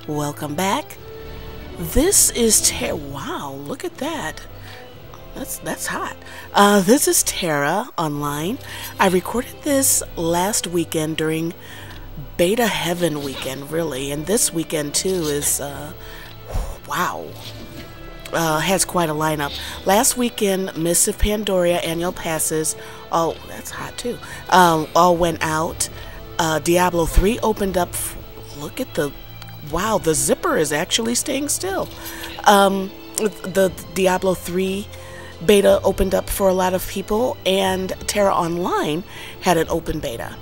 Welcome back. This is wow, look at that. That's hot. This is TERA Online. I recorded this last weekend during Beta Heaven weekend, really, and this weekend too is wow. Has quite a lineup. Last weekend, Mists of Pandaria annual passes. Oh, that's hot too. All went out. Diablo 3 opened up. Look at the wow. The zipper is actually staying still. The Diablo 3 beta opened up for a lot of people, and TERA Online had an open beta.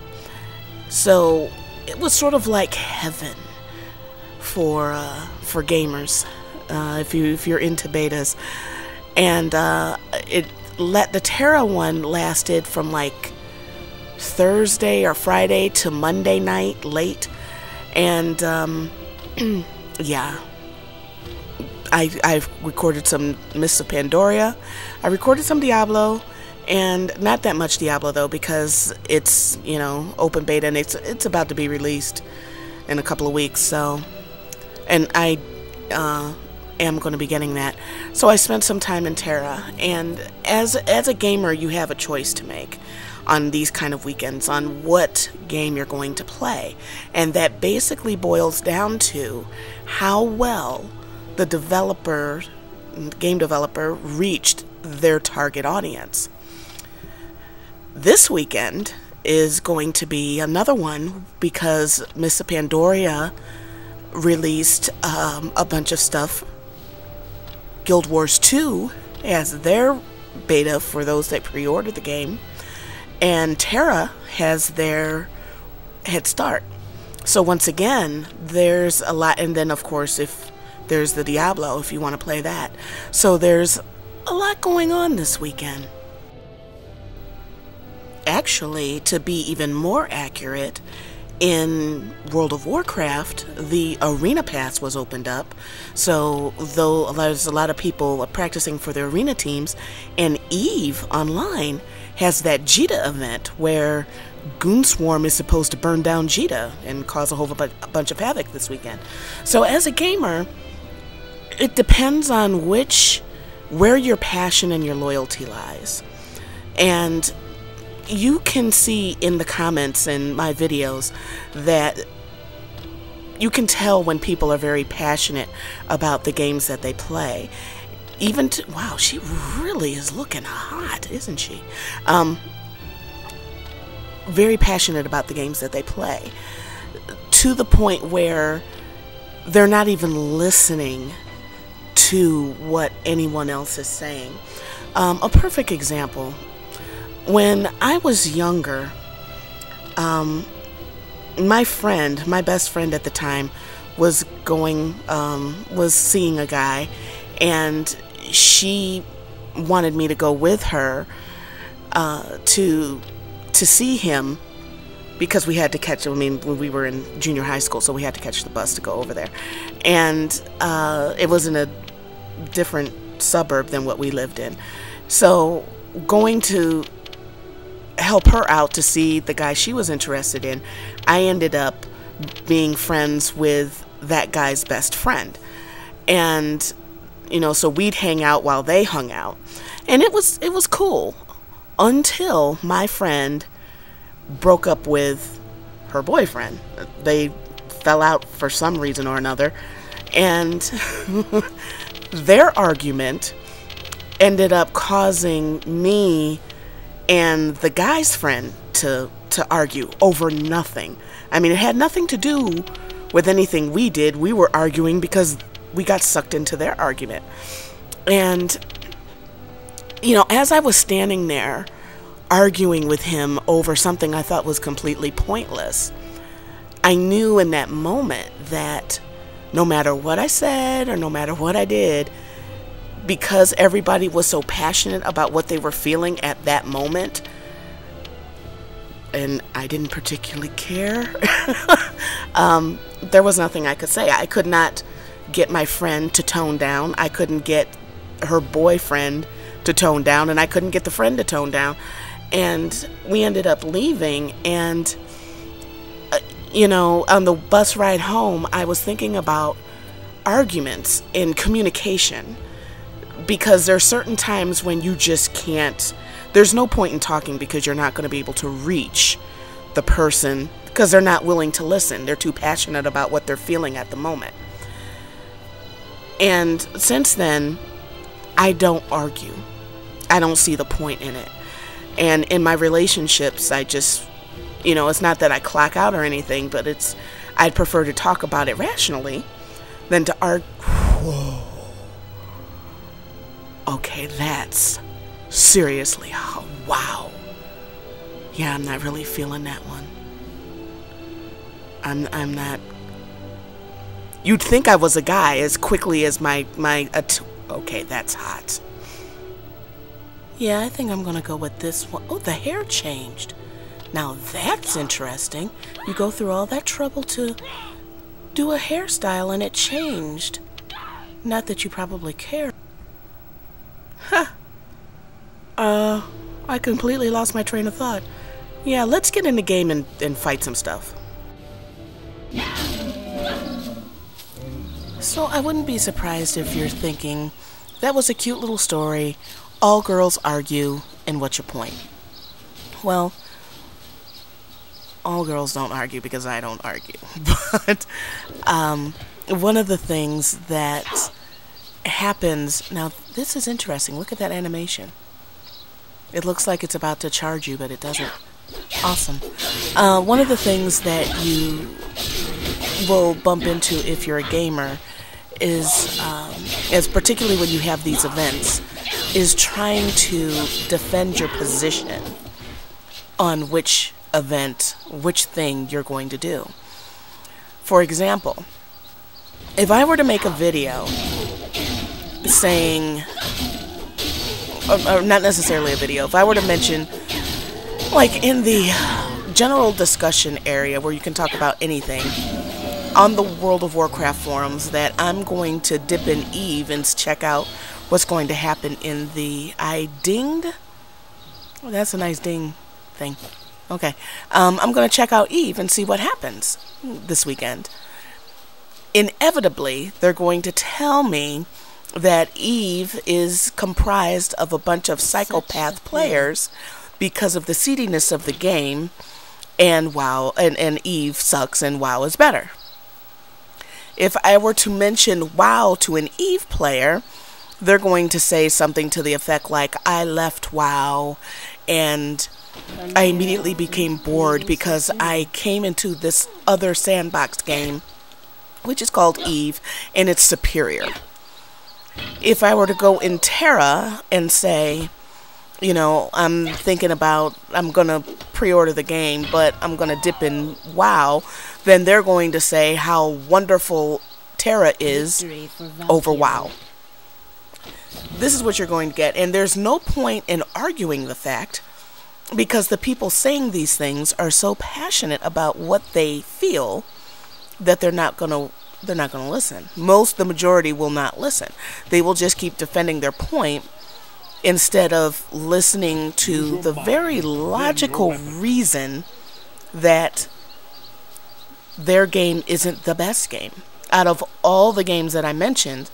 So it was sort of like heaven for gamers. If you're into betas, and the TERA one lasted from like Thursday or Friday to Monday night late, and yeah, I've recorded some Mists of Pandaria, I recorded some Diablo, and not that much Diablo though, because it's, you know, open beta and it's about to be released in a couple of weeks. So, and I am going to be getting that. So I spent some time in TERA, and as a gamer, you have a choice to make on these kind of weekends on what game you're going to play, and that basically boils down to how well the game developer reached their target audience. This weekend is going to be another one because Mists of Pandaria released a bunch of stuff. Guild Wars 2 has their beta for those that pre-ordered the game, and TERA has their head start. So once again, there's a lot, and then of course if there's the Diablo if you want to play that. So there's a lot going on this weekend. Actually, to be even more accurate, in World of Warcraft, the ArenaPass was opened up. So though there's a lot of people practicing for their arena teams, and EVE Online has that Jita event where Goonswarm is supposed to burn down Jita and cause a whole bunch of havoc this weekend. So as a gamer, it depends on where your passion and your loyalty lies. And you can see in the comments in my videos that you can tell when people are very passionate about the games that they play. Wow, she really is looking hot, isn't she? Very passionate about the games that they play, to the point where they're not even listening to what anyone else is saying. A perfect example: when I was younger, my best friend at the time, was seeing a guy, and she wanted me to go with her to see him, because we had to catch him. I mean, when we were in junior high school, so we had to catch the bus to go over there, and it was in a different suburb than what we lived in. So going to help her out to see the guy she was interested in, I ended up being friends with that guy's best friend, and you know, so we'd hang out while they hung out, and it was cool until my friend broke up with her boyfriend. They fell out for some reason or another, and their argument ended up causing me and the guy's friend to argue over nothing. I mean, it had nothing to do with anything we did. We were arguing because we got sucked into their argument. And, you know, as I was standing there arguing with him over something I thought was completely pointless, I knew in that moment that no matter what I said or no matter what I did, because everybody was so passionate about what they were feeling at that moment, and I didn't particularly care, there was nothing I could say. I could not get my friend to tone down. I couldn't get her boyfriend to tone down, and I couldn't get the friend to tone down. And we ended up leaving, and You know, on the bus ride home, I was thinking about arguments in communication, because there are certain times when you just can't, there's no point in talking because you're not going to be able to reach the person because they're not willing to listen. They're too passionate about what they're feeling at the moment. And since then, I don't argue. I don't see the point in it. And in my relationships, I just, you know, it's not that I clock out or anything, but it's, I'd prefer to talk about it rationally than to argue. Whoa. Okay, that's seriously, oh, wow. Yeah, I'm not really feeling that one. I'm not. You'd think I was a guy as quickly as okay, that's hot. Yeah, I think I'm gonna go with this one. Oh, the hair changed. Now that's interesting. You go through all that trouble to do a hairstyle and it changed. Not that you probably care. Huh. I completely lost my train of thought. Yeah, let's get in the game and fight some stuff. So I wouldn't be surprised if you're thinking, that was a cute little story, all girls argue, and what's your point? Well, all girls don't argue because I don't argue. But one of the things that happens, now this is interesting, look at that animation. It looks like it's about to charge you, but it doesn't. Awesome. One of the things that you will bump into if you're a gamer is particularly when you have these events, is trying to defend your position on which event, which thing you're going to do. For example, if I were to make a video saying, or not necessarily a video, if I were to mention, like in the general discussion area where you can talk about anything, on the World of Warcraft forums, that I'm going to dip in Eve and check out what's going to happen in the... I dinged? Oh, that's a nice ding thing. Okay. I'm going to check out Eve and see what happens this weekend. Inevitably, they're going to tell me that Eve is comprised of a bunch of psychopath players because of the seediness of the game, and WoW, and Eve sucks and WoW is better. If I were to mention WoW to an Eve player, they're going to say something to the effect like, I left WoW and I immediately became bored because I came into this other sandbox game, which is called Eve, and it's superior. If I were to go in TERA and say, you know, I'm thinking about, I'm going to pre-order the game, but I'm going to dip in WoW, then they're going to say how wonderful TERA is over WoW. This is what you're going to get, and there's no point in arguing the fact, because the people saying these things are so passionate about what they feel that they're not going to listen. The majority will not listen. They will just keep defending their point instead of listening to the very logical reason that their game isn't the best game. Out of all the games that I mentioned,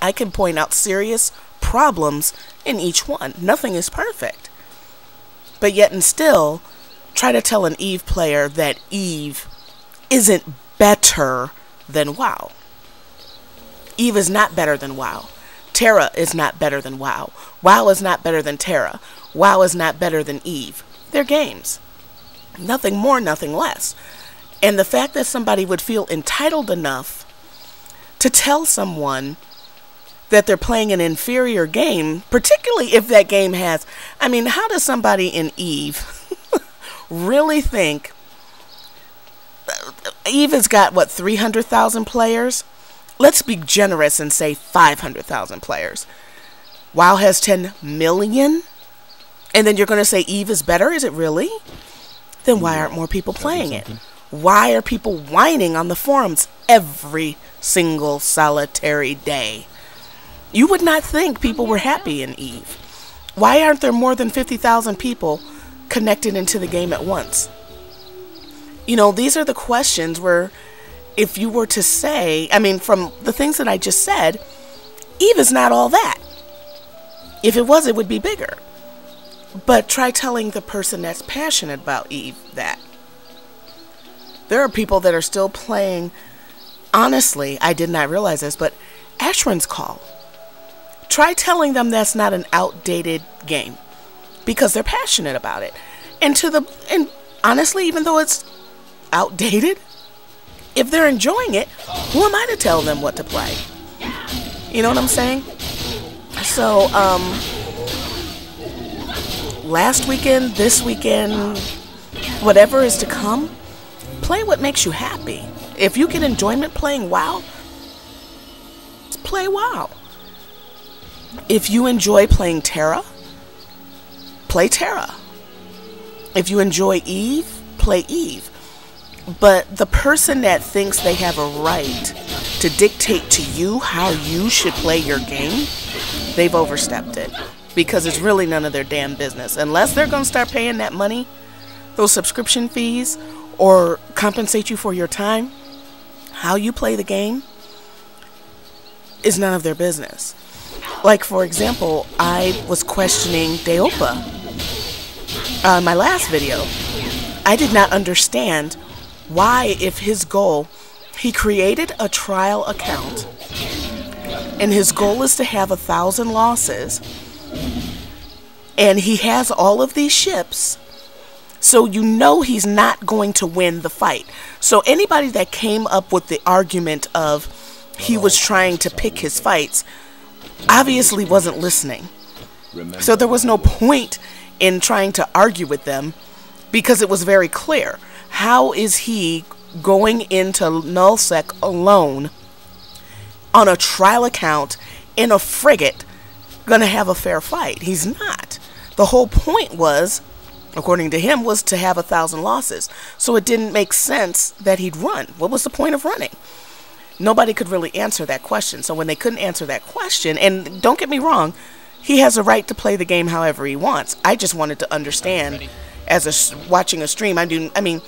I can point out serious problems in each one. Nothing is perfect. But yet and still, try to tell an Eve player that Eve isn't better than WoW. Eve is not better than WoW. TERA is not better than WoW. WoW is not better than TERA. WoW is not better than Eve. They're games. Nothing more, nothing less. And the fact that somebody would feel entitled enough to tell someone that they're playing an inferior game, particularly if that game has... I mean, how does somebody in Eve really think... Eve has got, what, 300,000 players? Let's be generous and say 500,000 players. WoW has 10 million? And then you're going to say Eve is better? Is it really? Then why aren't more people playing it? Why are people whining on the forums every single solitary day? You would not think people were happy in Eve. Why aren't there more than 50,000 people connected into the game at once? You know, these are the questions where if you were to say, I mean, from the things that I just said, Eve is not all that. If it was, it would be bigger. But try telling the person that's passionate about Eve that. There are people that are still playing, honestly, I did not realize this, but Ashran's Call. Try telling them that's not an outdated game because they're passionate about it. And honestly, even though it's outdated, if they're enjoying it, who am I to tell them what to play? You know what I'm saying? So, last weekend, this weekend, whatever is to come, play what makes you happy. If you get enjoyment playing WoW, play WoW. If you enjoy playing TERA, play TERA. If you enjoy Eve, play Eve. But the person that thinks they have a right to dictate to you how you should play your game, they've overstepped it. Because it's really none of their damn business. Unless they're going to start paying that money, those subscription fees, or compensate you for your time, how you play the game is none of their business. Like, for example, I was questioning Deopa on my last video. I did not understand why, if his goal, he created a trial account, and his goal is to have 1,000 losses, and he has all of these ships, so you know he's not going to win the fight. So anybody that came up with the argument of he was trying to pick his fights obviously wasn't listening. So there was no point in trying to argue with them because it was very clear. How is he going into nullsec alone on a trial account in a frigate gonna have a fair fight? He's not. The whole point was, according to him, was to have 1,000 losses. So it didn't make sense that he'd run. What was the point of running? Nobody could really answer that question. So when they couldn't answer that question, and don't get me wrong, he has a right to play the game however he wants. I just wanted to understand, as watching a stream, I mean,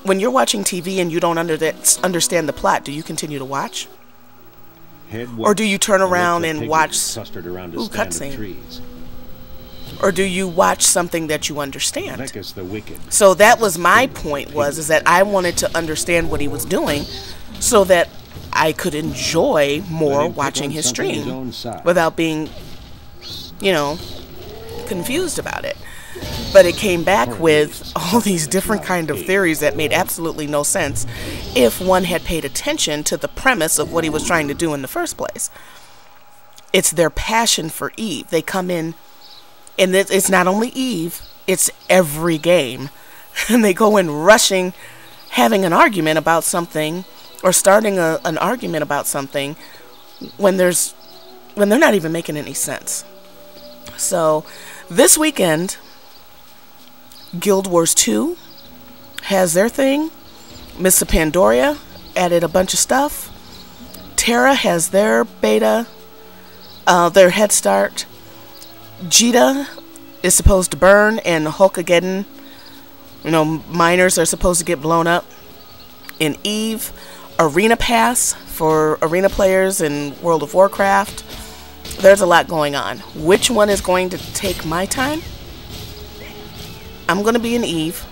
when you're watching TV and you don't understand the plot, do you continue to watch? Or do you turn around and watch cutscene? Or do you watch something that you understand? So that was my point, is that I wanted to understand what he was doing so that I could enjoy more watching his stream without being, you know, confused about it. But it came back with all these different kind of theories that made absolutely no sense if one had paid attention to the premise of what he was trying to do in the first place. It's their passion for Eve. They come in, and it's not only Eve, it's every game. And they go in rushing, having an argument about something, or starting an argument about something when they're not even making any sense. So this weekend, Guild Wars 2 has their thing. Mr. Pandaria added a bunch of stuff. TERA has their beta, their head start. Jita is supposed to burn, and Hulkageddon, you know, miners are supposed to get blown up. In Eve, ArenaPass for arena players in World of Warcraft. There's a lot going on. Which one is going to take my time? I'm going to be in Eve.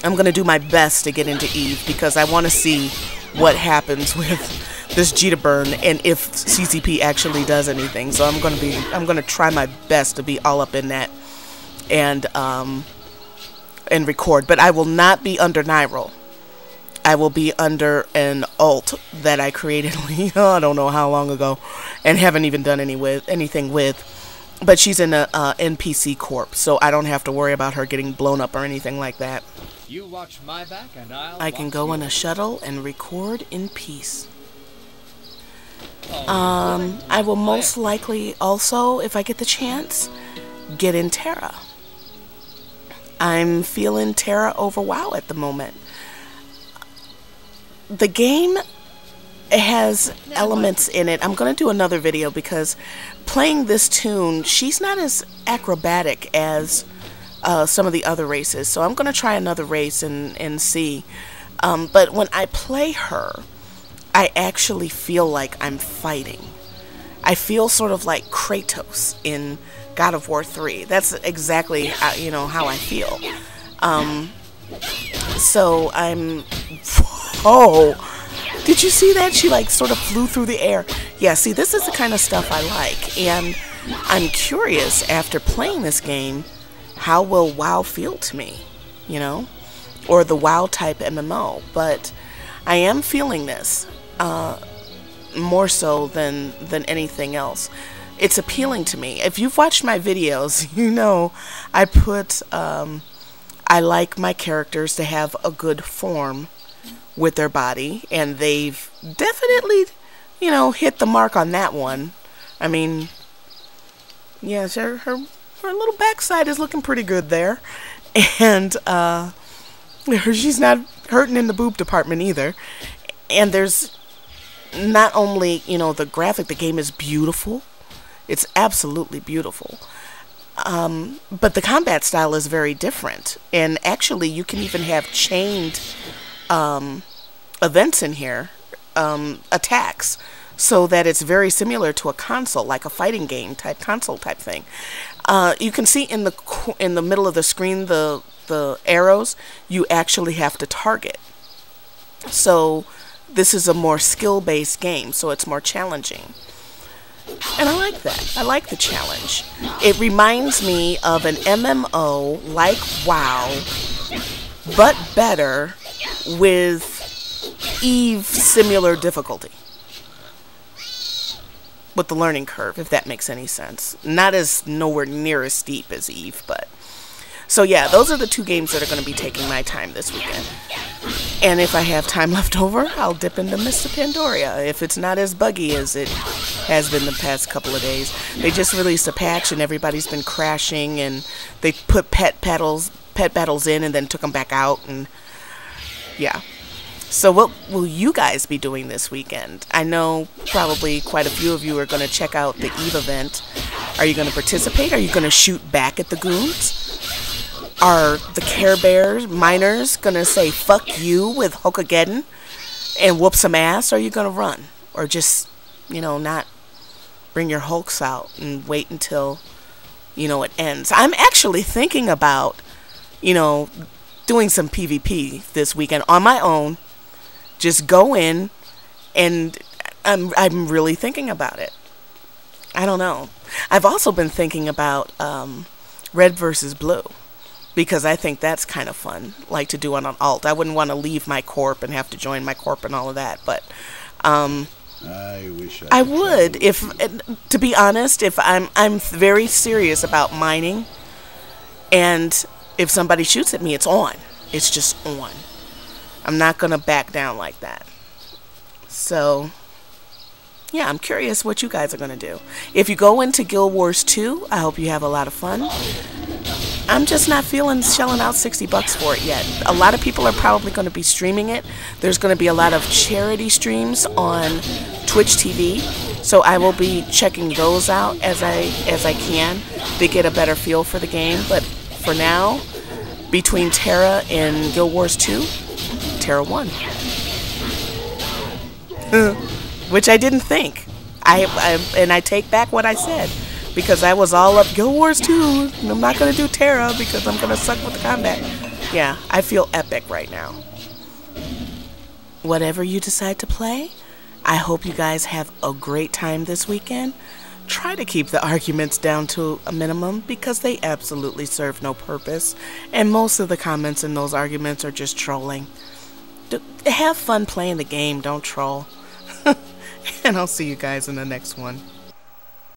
I'm going to do my best to get into Eve because I want to see what happens with this Jita burn and if CCP actually does anything. So I'm going to try my best to be all up in that and record. But I will not be under Nyril. I will be under an alt that I created, I don't know how long ago, and haven't even done anything with. But she's in a NPC corp, so I don't have to worry about her getting blown up or anything like that. You watch my back and I can go in a shuttle and record in peace. I will most likely also, if I get the chance, get in TERA. I'm feeling TERA over WoW at the moment. The game has elements in it. I'm going to do another video because playing this tune, she's not as acrobatic as some of the other races. So I'm going to try another race and see. But when I play her, I actually feel like I'm fighting. I feel sort of like Kratos in God of War 3. That's exactly how I feel. So I'm... Oh! Did you see that? She like sort of flew through the air. Yeah, see, this is the kind of stuff I like. And I'm curious, after playing this game, how will WoW feel to me? Or the WoW type MMO. But I am feeling this. More so than anything else. It's appealing to me. If you've watched my videos, I put I like my characters to have a good form with their body, and they've definitely hit the mark on that one. I mean, yes, her little backside is looking pretty good there, and she's not hurting in the boob department either. And there's not only, the graphic, the game is beautiful. It's absolutely beautiful. But the combat style is very different. And actually, you can even have chained events in here, attacks, so that it's very similar to a console, like a fighting game type console type thing. You can see in the middle of the screen, the arrows, you actually have to target. So this is a more skill-based game, so it's more challenging. And I like that. I like the challenge. It reminds me of an MMO like WoW, but better with EVE similar difficulty. With the learning curve, if that makes any sense. Not as nowhere near as steep as EVE, but... So yeah, those are the two games that are going to be taking my time this weekend. And if I have time left over, I'll dip into Mr. Pandaria, if it's not as buggy as it has been the past couple of days. They just released a patch and everybody's been crashing, and they put pet battles in and then took them back out, and yeah. So what will you guys be doing this weekend? I know probably quite a few of you are going to check out the EVE event. Are you going to participate? Are you going to shoot back at the goons? Are the Care Bears miners going to say fuck you with Hulkageddon and whoop some ass? Or are you going to run? Or just, not bring your Hulks out and wait until, it ends? I'm actually thinking about, doing some PvP this weekend on my own. Just go in, and I'm really thinking about it. I don't know. I've also been thinking about Red versus Blue, because I think that's kind of fun, like to do on an alt. I wouldn't want to leave my corp and have to join my corp and all of that, but I wish I would. If, to be honest, if I'm very serious about mining, and if somebody shoots at me, it's on. It's just on. I'm not gonna back down like that. So yeah, I'm curious what you guys are gonna do. If you go into Guild Wars 2, I hope you have a lot of fun. I'm just not feeling shelling out $60 for it yet. A lot of people are probably going to be streaming it. There's going to be a lot of charity streams on Twitch TV, so I will be checking those out as I can to get a better feel for the game. But for now, between TERA and Guild Wars 2, TERA won. Which I didn't think. And I take back what I said. Because I was all up Guild Wars 2, and I'm not going to do TERA because I'm going to suck with the combat. Yeah, I feel epic right now. Whatever you decide to play, I hope you guys have a great time this weekend. Try to keep the arguments down to a minimum because they absolutely serve no purpose. And most of the comments in those arguments are just trolling. Have fun playing the game, don't troll. And I'll see you guys in the next one.